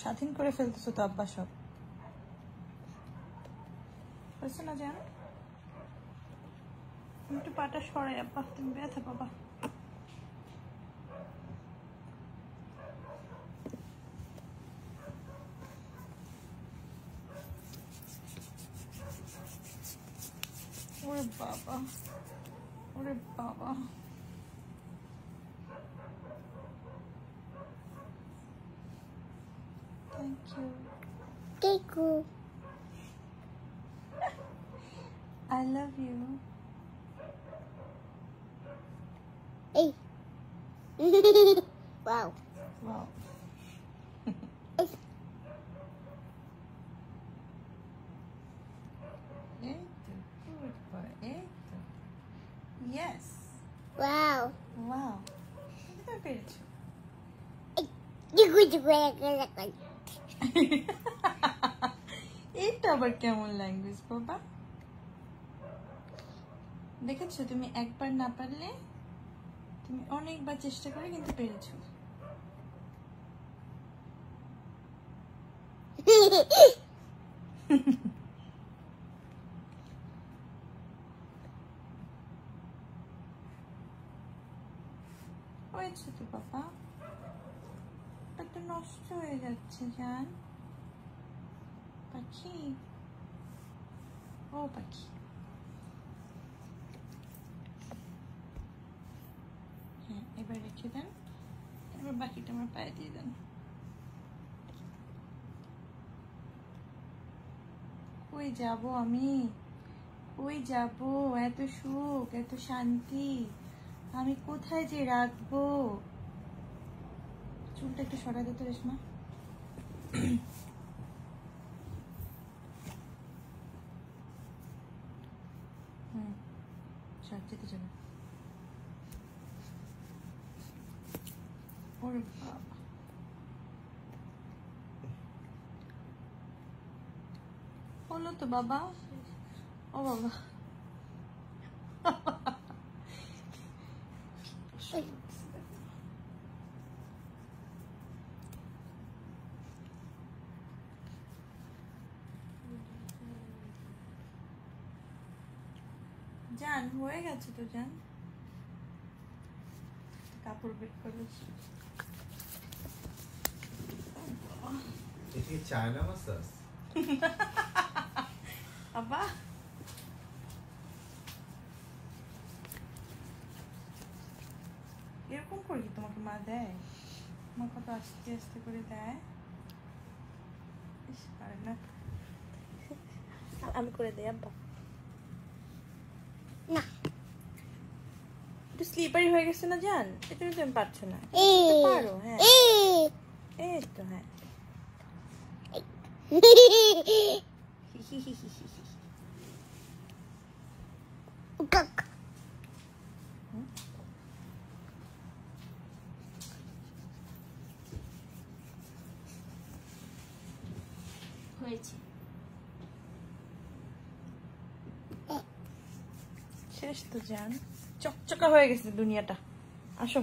স্বাধীন করে ফেলতেছো তো আব্বা সব বুঝছো না জান একটু পাটা সরাই আব্বা তুমি ব্যথা পাবা ওরে বাবা ওরে বাবা thank you Thank you. I love you. Hey. Wow. Wow. Good boy. Yes. Wow. Wow. Kita পেরেছো এটা আবার কেমন ল্যাঙ্গুয়েজ বাবা দেখেছো তুমি একবার না পারলে তুমি অনেকবার চেষ্টা করে কিন্তু পেরেছো হয়েছে তো বাবা এটা নষ্ট হয়ে যাচ্ছে জান পাখি ও পাখি হ্যাঁ এবার রেখে দেন এবার বাকিটা আমার পায়ে দিয়ে দেন কই যাব আমি কই যাব এত সুখ এত শান্তি আমি কোথায় যে রাখবো চুলটা একটু সরা দিতে রেশমা যেতে যাবে ওরে বাবা হলো তো বাবা ও বাবা জান হয়ে গেছে তো জান কাপড় বের করে এটা চায়না মাসাজ আব্বা এরকম করে কি তোমাকে মা দেয় মা কত আস্তে আস্তে করে দেয় পারে না আমি করে দেই আব্বা না একটু স্লিপারি হয়ে গেছে না জান এটা তুমি পারছো না পারো হ্যাঁ এই তো হ্যাঁ হয়েছে শেষ তো জান চকচকা হয়ে গেছে দুনিয়াটা আসো